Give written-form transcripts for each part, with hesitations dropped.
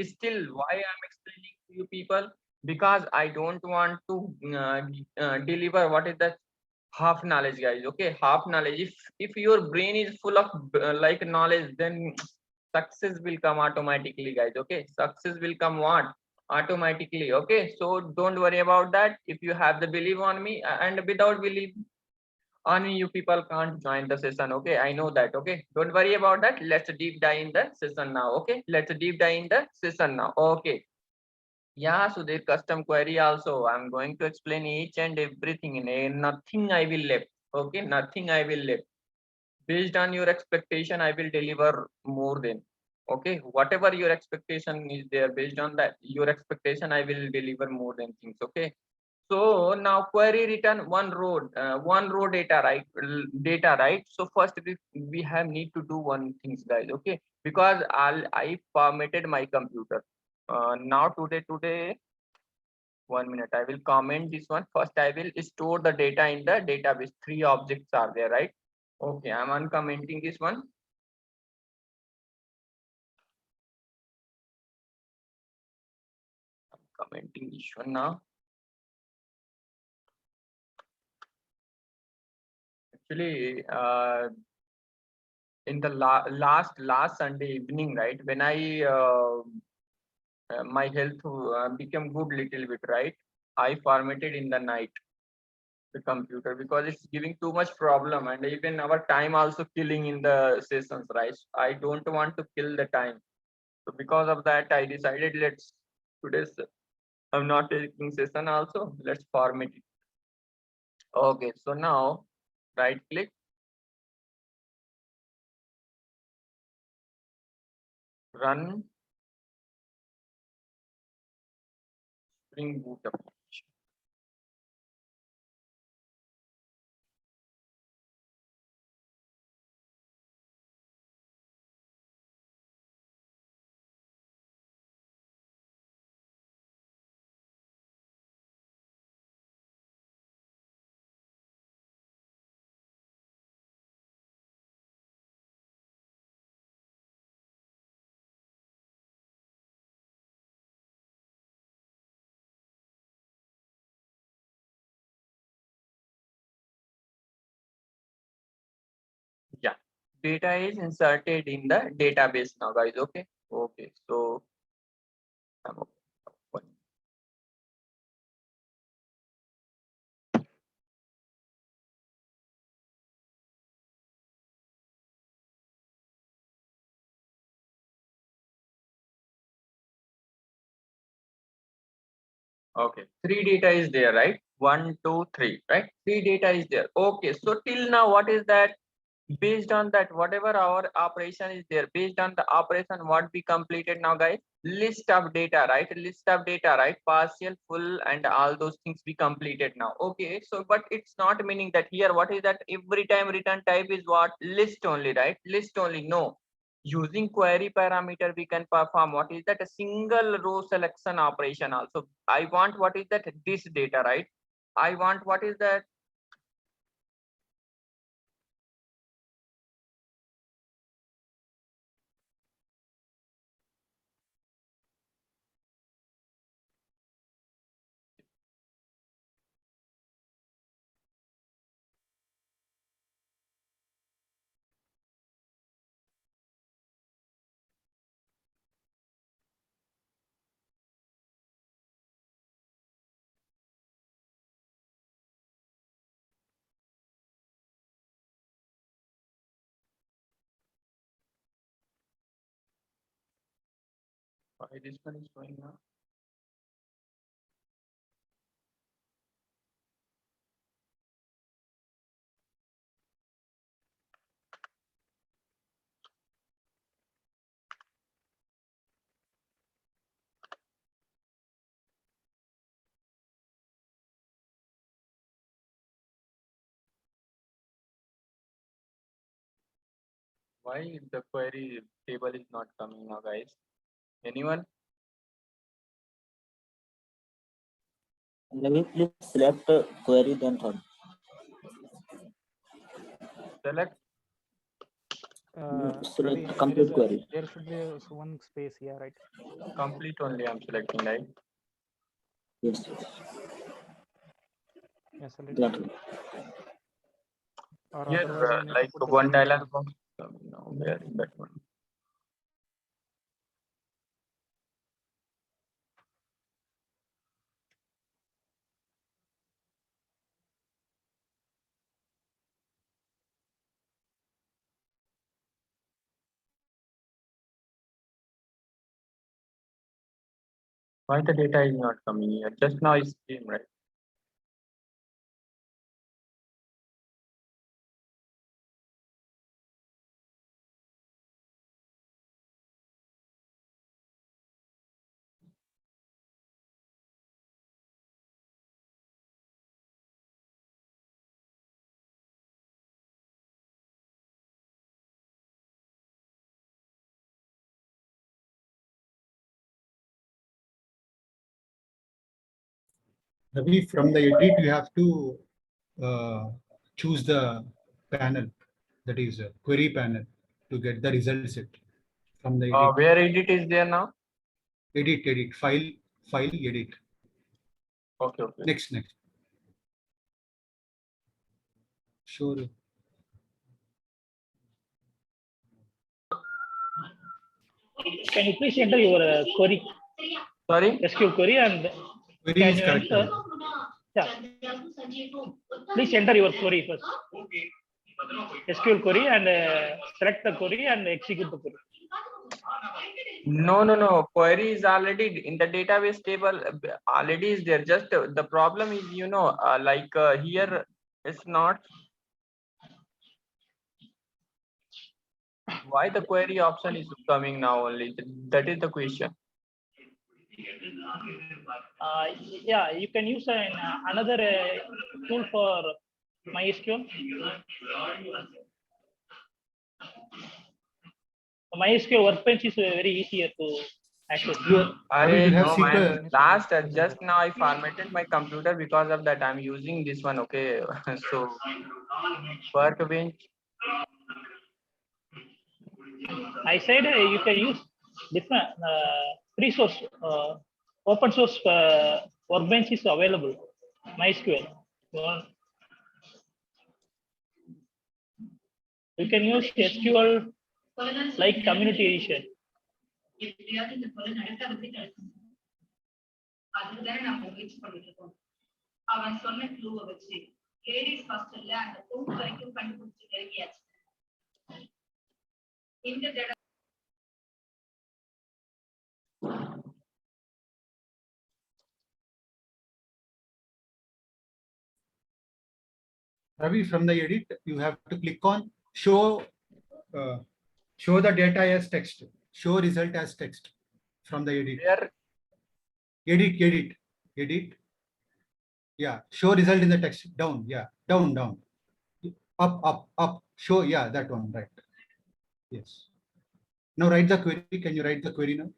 Still, why I'm explaining to you people? Because I don't want to deliver what is the half knowledge, guys. Okay, half knowledge. If your brain is full of like knowledge, then success will come automatically, guys. Okay, success will come what? Automatically. Okay, so don't worry about that. If you have the belief on me, and without belief on me, you people can't join the session. Okay, I know that. Okay, don't worry about that. Let's deep dive in the session now. Okay, let's deep dive in the session now. Okay, yeah, so the custom query also, I'm going to explain each and everything in a nothing I will left. Okay, nothing I will left. Based on your expectation, I will deliver more than. Okay, whatever your expectation is there, based on that, your expectation, I will deliver more than things. Okay. So now query return one row data, right? Data, right? So first we have need to do one things, guys. Okay, because I formatted my computer. Now today 1 minute. I will comment this one. First, I will store the data in the database. 3 objects are there, right? Okay, I'm uncommenting this one. I'm commenting this one now. Actually, in the last Sunday evening, right, when I my health became good little bit, right? I formatted in the night the computer because it's giving too much problem, and even our time also killing in the sessions, right? I don't want to kill the time. So because of that, I decided today's I'm not taking session also. Let's format it. Okay, so now right click, run Spring Boot application. Yeah, data is inserted in the database now, guys. Okay, okay. So I'm open. Okay, three data is there, right? 1, 2, 3, right? Three data is there. Okay, so till now, what is that? Based on that, whatever our operation is there, based on the operation what we completed now, guys, list of data, right? List of data, right? Partial, full, and all those things we completed now. Okay, so but it's not meaning that here what is that every time return type is what? List only, right? List only. No, using query parameter we can perform what is that? A single row selection operation also. I want what is that? This data, right? I want what is that? Why this one is showing now? Why the query table is not coming now, guys? Anyone? Maybe please select query then thought. Select. Select Ravi, complete query. there should be one space here, right? Complete only I'm selecting, right? Yes, yes. Yes, select. Exactly. Or Yes, otherwise you need like to put the one same dialog box. No, where is that one? Why the data is not coming here? Just now it came, right? Ravi, from the edit, you have to choose the panel, that is query panel, to get the result set from the edit. Where edit is there now? Edit, file, edit. Okay, okay. Next. Sure. Can you please enter your query, Sorry? SQL query, and Query can is you correct. enter? Yeah. Please enter your query first. SQL query and select the query and execute the query. No. Query is already in the database table. Already is there. Just the problem is, here it's not. Why the query option is coming now only? That is the question. Yeah, you can use another tool for MySQL. MySQL Workbench is very easier to access. Arey, have no, SQL. man. Last just now I formatted my computer, because of that I'm using this one. Okay, so Workbench. I said you can use different free source, open source Workbench is available. MySQL. You can use SQL like community edition. அவன் சொன்ன க்ளூவை வச்சு ladies ஹாஸ்டல்ல அந்த பொண்ணு வரைக்கும் கண்டுபிடிச்சு இறக்கியாச்சு. இந்த தடவை Ravi, from the edit, you have to click on show the data as text, show result as text from the edit. Where? Edit. Yeah, show result in the text. Down. Yeah, down. Up. Show. Yeah, that one. Right. Yes. Now write the query. Can you write the query now?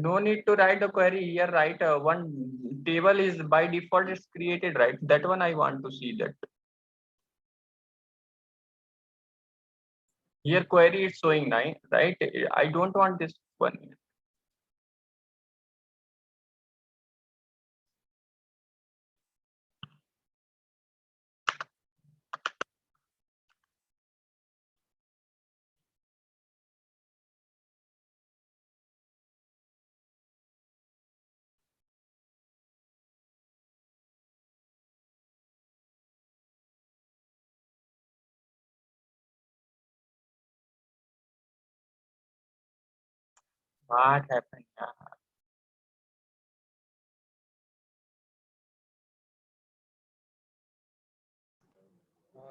No need to write the query here, right? One table is by default it's created, right? That one I want to see that. Here query is showing, right? I don't want this one. What happened?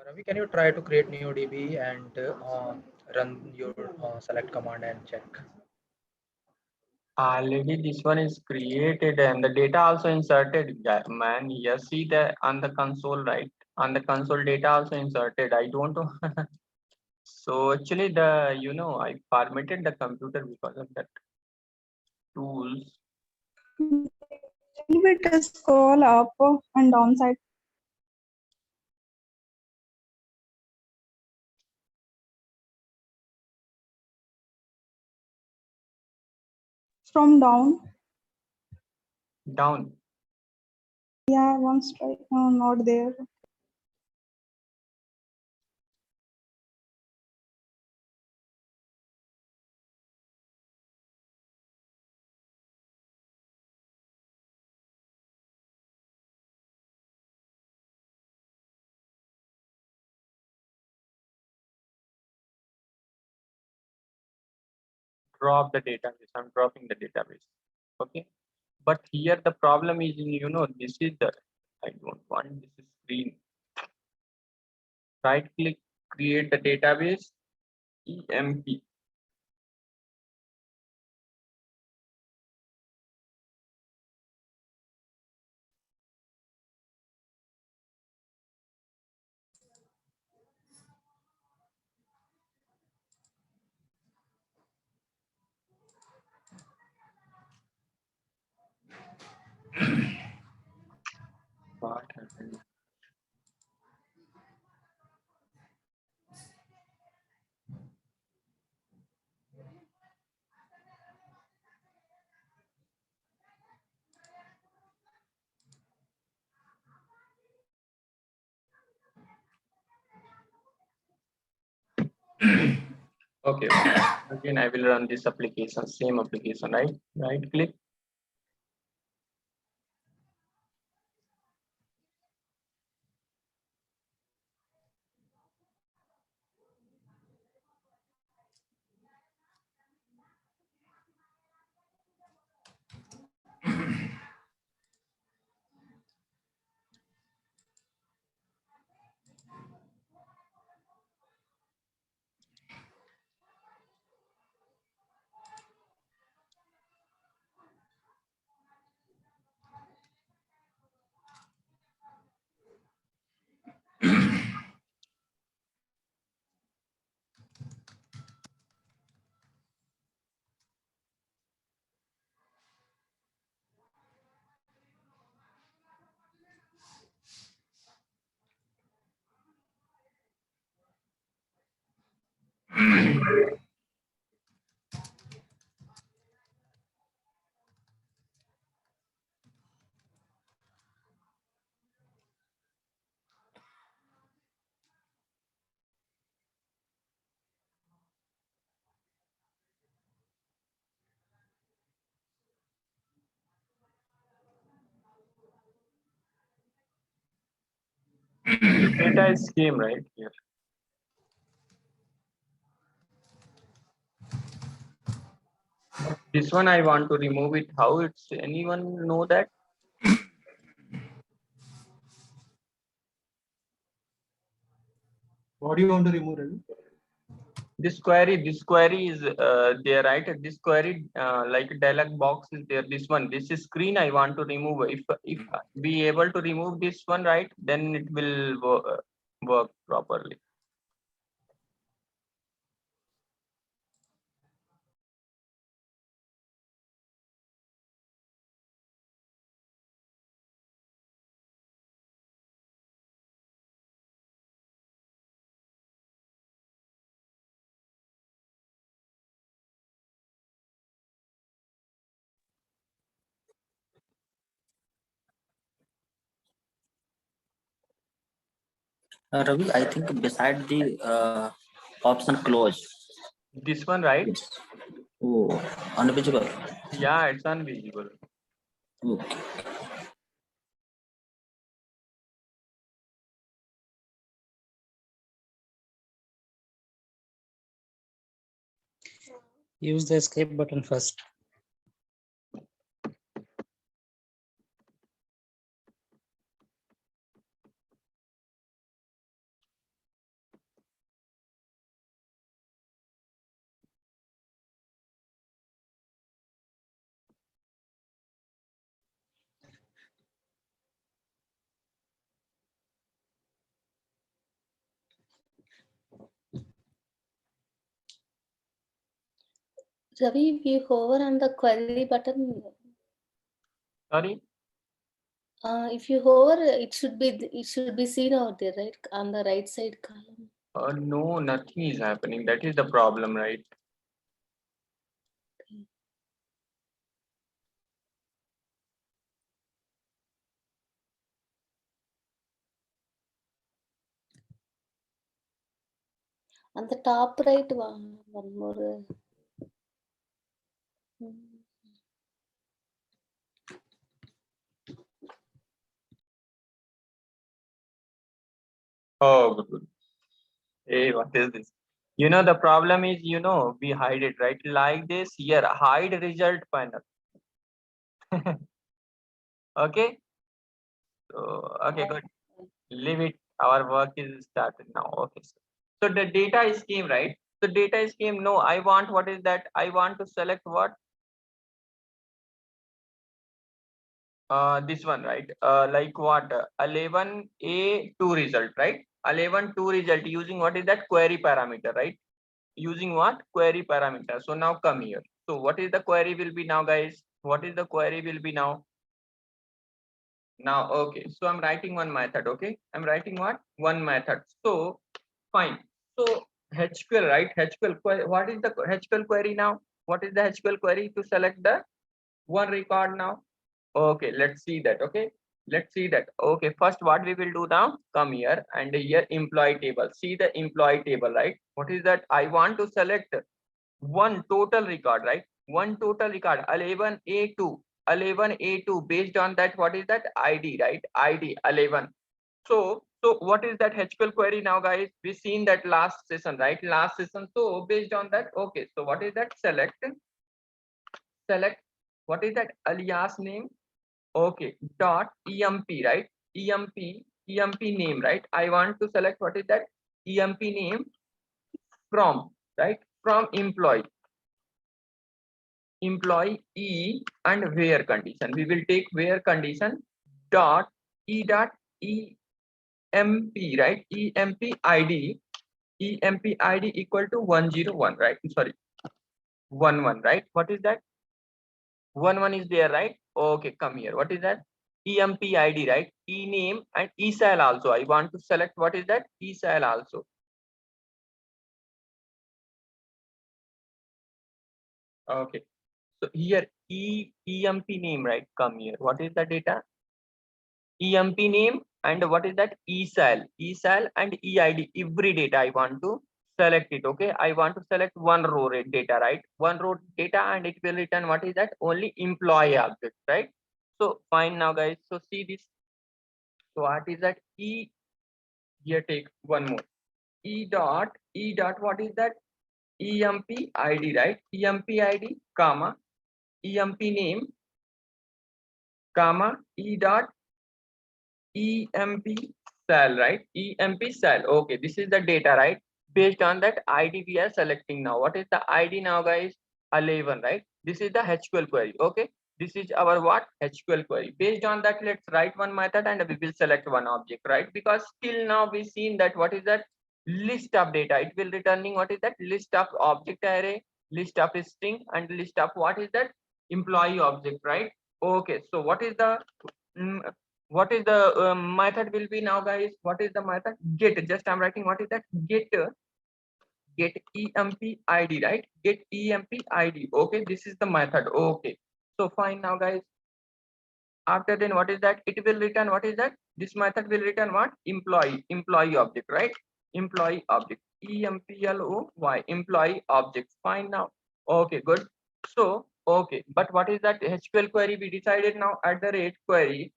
Ravi, can you try to create new DB and run your select command and check? Already this one is created and the data also inserted, man. Here see the on the console, right? On the console data also inserted. I don't know. So actually I formatted the computer because of that tools. Little bit scroll up and down side. From down. Down. Yeah, once try. No, not there. Drop the database. I'm dropping the database. Okay. But here the problem is, this is the, I don't want this screen. Right click, create the database, EMP. What happened? Okay. Again, I will run this application, same application, right? Right click. Data is same, right? Here. This one I want to remove it. How it's, anyone know that? What do you want to remove, Ravi? This query is there, right? This query like dialog box is there. This is screen I want to remove. If we able to remove this one, right, then it will work properly. Ravi, I think beside the option close. This one, right? Yes. Oh, unvisible. Yeah, it's unvisible. Okay. Use the escape button first. Ravi, if you hover on the query button, Sorry. if you hover, it should be seen out there, right, on the right side column. No, nothing is happening. That is the problem, right? On the top right one more. Oh, good, good. Hey, what is this? You know, the problem is, you know, we hide it, right? Like this here, hide result panel. Okay. So, okay, good. Leave it. Our work is started now. Okay. So the data scheme, right? So data scheme, no, I want, what is that? I want to select what? This one, right? Like what? 11A2 result, right? 11.2 result using what is that? Query parameter, right? Using what? Query parameter. So now come here. So what is the query will be now, guys? What is the query will be now? Now, okay. So I'm writing one method, okay? I'm writing what? One method. So fine. So HQL, right? HQL query. What is the HQL query now? What is the HQL query to select the one record now? Okay, let's see that. Okay, let's see that. Okay, first what we will do now, come here and here employee table. See the employee table, right? What is that? I want to select one total record, right? One total record 11A2, 11A2 based on that. What is that? ID, right? ID 11. So what is that HQL query now, guys? We seen that last session, right? Last session. So based on that, okay. So what is that? Select what is that? Alias name. Okay, dot emp, right? Emp name, right? I want to select what is that? Emp name from, right? From employee E and where condition. We will take where condition dot emp, right? Emp id equal to 101, right? Sorry, 11, right? What is that? 11 is there, right? Okay, come here. What is that? EMP ID, right? E name and ESAL also. I want to select what is that? ESAL also. Okay. So here EMP name, right? Come here. What is the data? EMP name and what is that? ESAL and EID. Every data I want to select it. Okay. I want to select one row data, right? One row data and it will return what is that? Only employee object, right? So fine now, guys. So see this. So what is that? Here take one more. E dot what is that? EMP ID, right? EMP ID, comma, EMP name, comma, E dot EMP cell, right? EMP cell. Okay, this is the data, right? Based on that ID we are selecting now. What is the ID now, guys? 11, right? This is the HQL query. Okay, this is our what? HQL query. Based on that, let's write one method and we will select one object, right? Because till now we've seen that what is that? List of data. It will returning what is that? List of object array, list of string, and list of what is that? Employee object, right? Okay, so what is the method will be now, guys? What is the method? Get. Just I'm writing what is that? Get emp id, right? Get emp id. Okay, this is the method. Okay, so fine now, guys. After then what is that? It will return what is that? This method will return what? Employee object, right? Employee object. Employ employee object. Fine now. Okay, good. So okay, but what is that HQL query? We decided now at the rate query.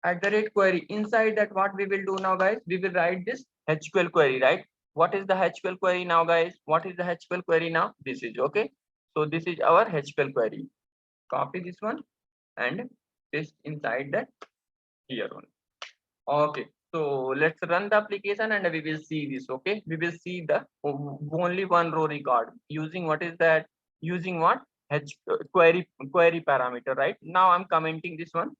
At the rate query, inside that what we will do now, guys? We will write this HQL query, right? What is the HQL query now, guys? What is the HQL query now? This is okay. So this is our HQL query. Copy this one and paste inside that here one. Okay, so let's run the application and we will see this. Okay, we will see the only one row record using what is that? Using what? Query parameter, right? Now I'm commenting this one.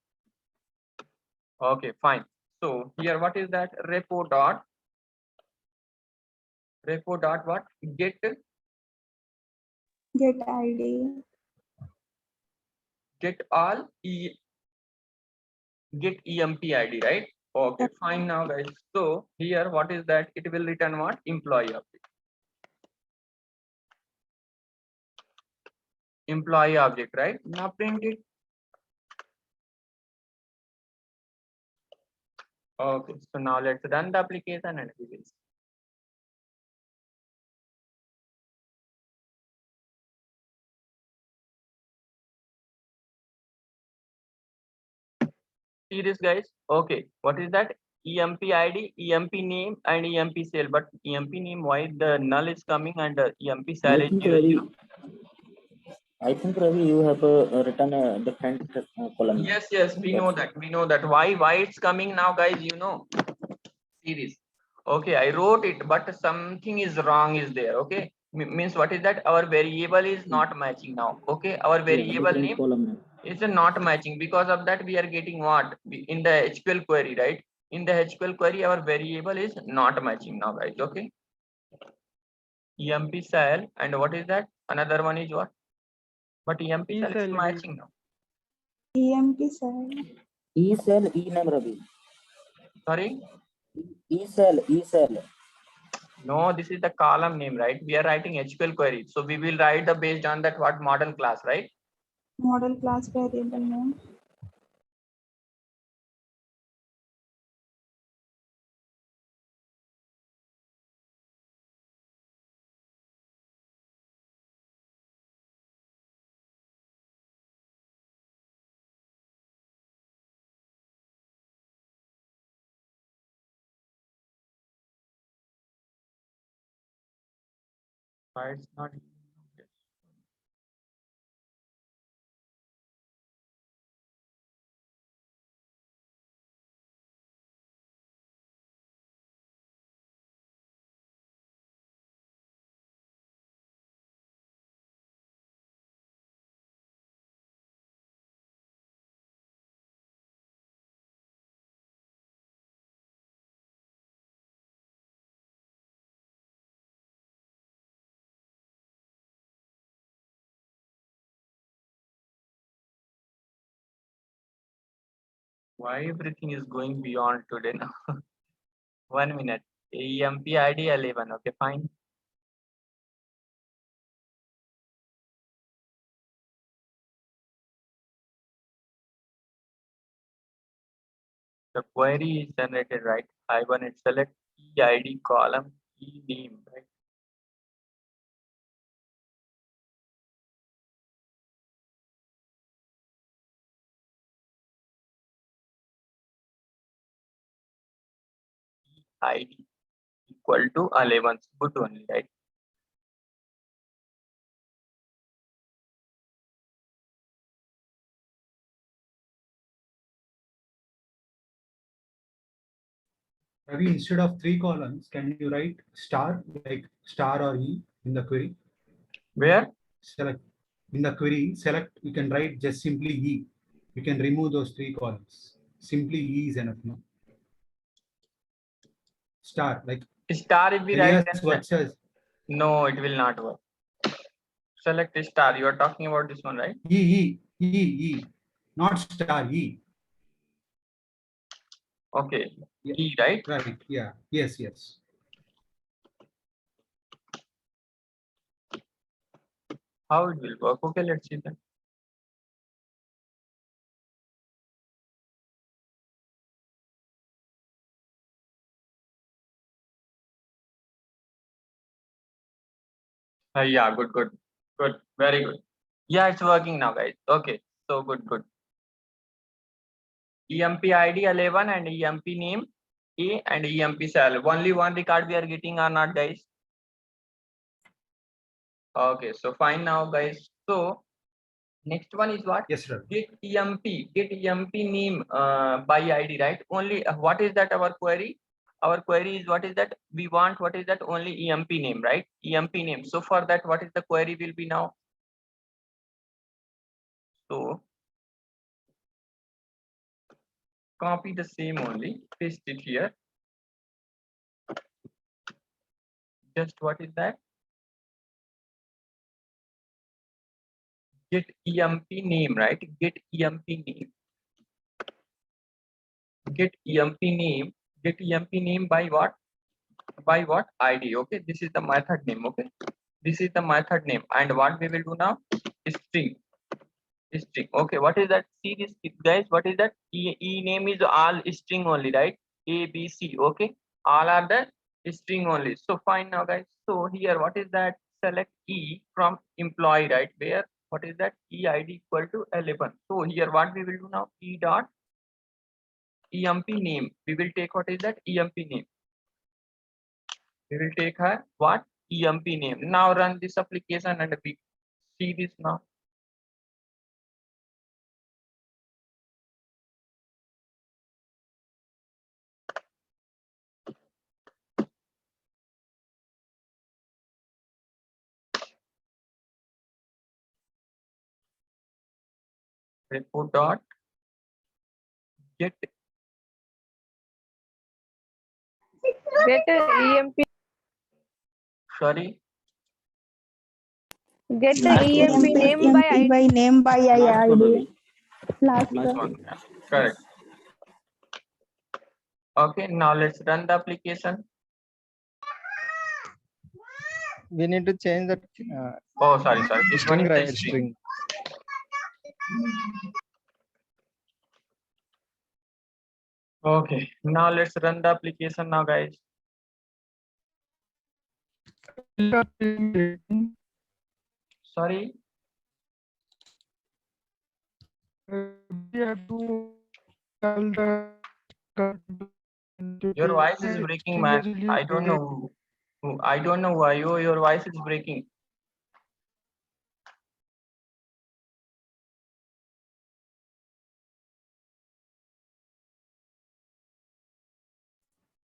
Okay, fine. So here what is that? Repo dot what? Get ID. Get all get emp id, right? Okay, fine now, guys. So here what is that? It will return what? Employee object. Employee object, right? Now print it. Okay, so now let's run the application and we will see. See this, guys. Okay, what is that? EMP ID, EMP name, and EMP cell. But EMP name, why the null is coming and EMP cell is think 0, Ravi, 0? I think Ravi, you have written a different column. Yes, yes, we know that. We know that. Why it's coming now, guys? You know. See this. Okay, I wrote it, but something is wrong is there. Okay, means what is that? Our variable is not matching now. Okay, our variable different name column name. is not matching. Because of that, we are getting what in the HQL query, right? In the HQL query, our variable is not matching now, guys. Okay. EMP cell, and what is that? Another one is what? But EMP cell is matching now. EMP cell. E cell, E name Ravi. Sorry. E cell, E cell. No, this is the column name, right? We are writing HQL query. So we will write the based on that what model class, right? Model class variable name. Why it's not? Why everything is going beyond today now? 1 minute. EMP ID 11. Okay, fine. The query is generated, right? I1 it select EID column E name, right? ID equal to 11. Good only, right? Ravi, instead of 3 columns, can you write star, like star or E in the query? Where? Select in the query, select, you can write just simply E. You can remove those 3 columns. Simply E is enough, no? Star, like Star if we write, Elias then what says no, it will not work. Select star. You are talking about this one, right? E, not star, E. Okay. Yeah. E, right? Right, yeah, yes, yes. How it will work? Okay, let's see then. Yeah, good, very good. Yeah, it's working now, guys. Okay, so good. EMP ID 11 and EMP name A and EMP cell. Only one record we are getting or not, guys? Okay, so fine now, guys. So next one is what? Yes, sir. Get EMP name by ID, right? Only what is that our query? Our query is what is that? We want what is that? Only EMP name, right? EMP name. So for that, what is the query will be now? So copy the same only, paste it here. Just what is that? Get EMP name, right? Get EMP name. Get EMP name. Get EMP name by what? By what? ID. Okay, this is the method name. Okay, this is the method name. And what we will do now? String. String. Okay, what is that? See this, guys. What is that? E name is all string only, right? A, B, C. Okay, all are the string only. So fine now, guys. So here, what is that? Select E from employee, right? Where what is that? EID equal to 11. So here, what we will do now? E dot EMP name. We will take what is that EMP name. We will take her what EMP name. Now run this application and we see this now. Report dot get EMP. sorry. Get the Last EMP one. name by EMP ID. by name by Last one ID. only. Last This one. one, yeah, correct. Okay, now let's run the application. We need to change that Oh, sorry. This one string, is the right? String. Okay, now let's run the application now, guys. Sorry. Your voice is breaking, man. I don't know. I don't know why your voice is breaking.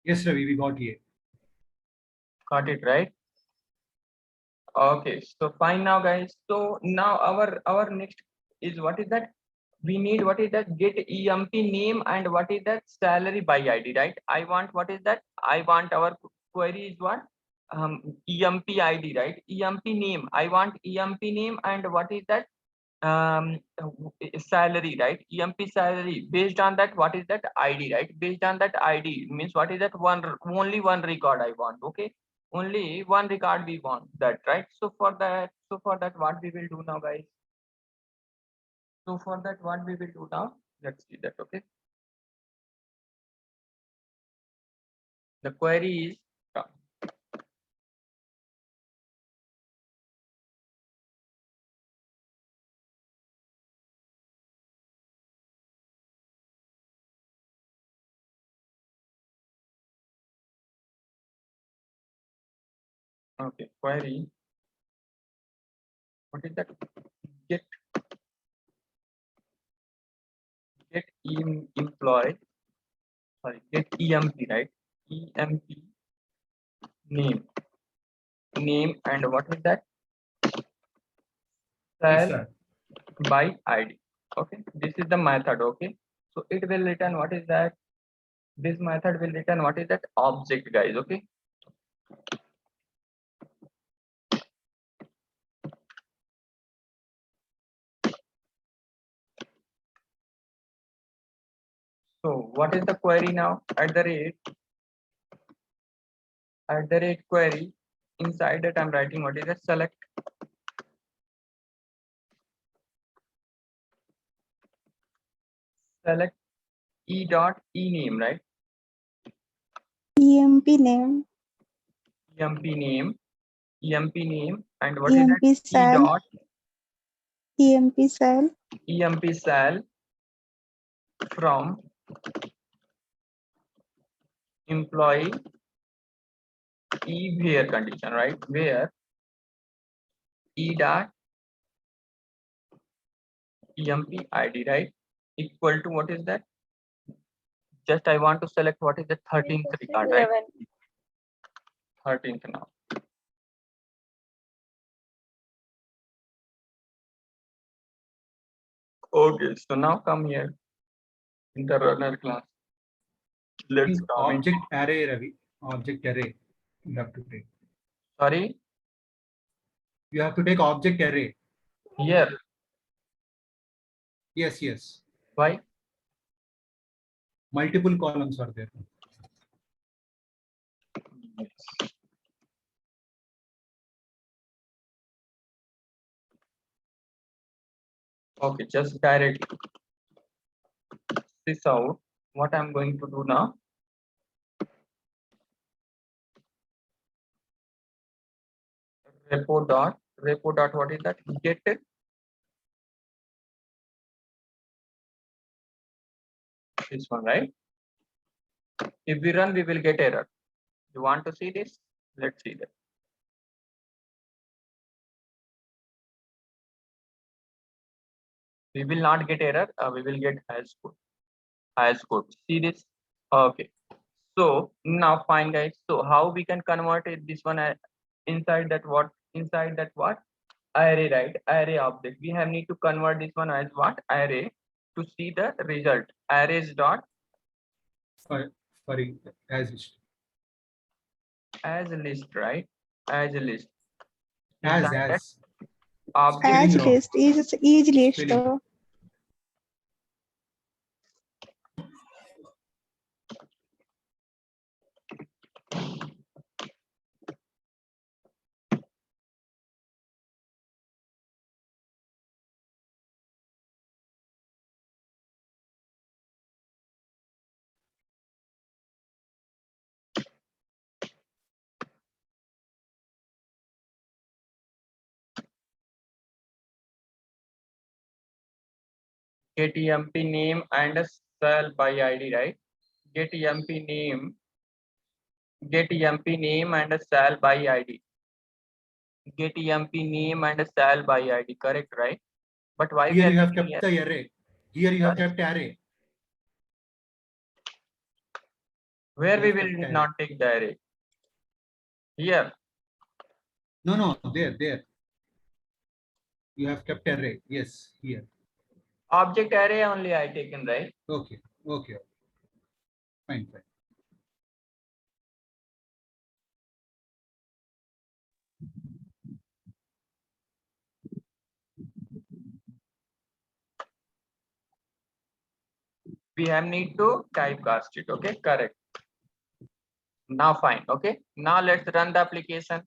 Yes, Ravi, we got here. Got it, right? Okay, so fine now, guys. So now our next is what is that? We need what is that get EMP name and what is that salary by ID, right? I want what is that? I want our query is what? EMP ID, right? EMP name. I want EMP name and what is that? Salary, right? EMP salary. Based on that, what is that ID, right? Based on that ID means what is that only one record I want. Okay, only one record we want that, right? So for that what we will do now, guys? So for that what we will do now? Let's see that. Okay, the query is okay, query. What is that? Get employee. Sorry, get EMP, right? EMP name and what is that? Yes, Cell sir. by ID. Okay, this is the method. Okay, so it will return what is that? This method will return what is that object, guys. Okay, so what is the query now? At the rate query, inside that I'm writing what is that? Select e dot e name, right? EMP name. EMP name and what EMP is that? E cell. dot EMP cell. EMP cell from employee e where condition, right? Where e dot EMP ID, right? Equal to what is that? Just I want to select what is the 13th record, right? 13th now. Okay, so now come here in the runner class. Let's come in. Object array, Ravi. Object array. You have to take. Sorry, You have to take object array. here. Yes, yes. Why? Multiple columns are there. Okay, just directly this out. What I'm going to do now? Repo dot what is that? Get it. This one, right? If we run, we will get error. You want to see this? Let's see that. We will not get error. We will get hash code. Hash code. See this? Okay. So now fine, guys. So how we can convert it, this one inside that what? Inside that what? Array, right? Array object. We have need to convert this one as what? Array to see the result. Arrays dot Sorry, as list. as a list, right? As a list. As Inside that as object. As wrong. list is list. Spelling. Get emp name and a cell by ID, right? Get emp name. Get emp name and a cell by ID. Get emp name and a cell by ID. Correct, right? But why we Here are you have getting kept the array. Here you have Sorry? kept array. where we Yes, will correct. not take the array? Here. No, there. You have kept array. Yes, here. Object array only I taken, right? Okay. Fine. We have need to typecast it. Okay, correct. Now fine. Okay. Now let's run the application.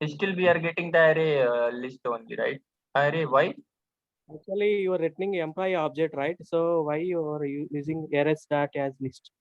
Still we are getting the array list only, right? Array why? Actually, you are returning employee object, right? So why you are using arrays dot as list?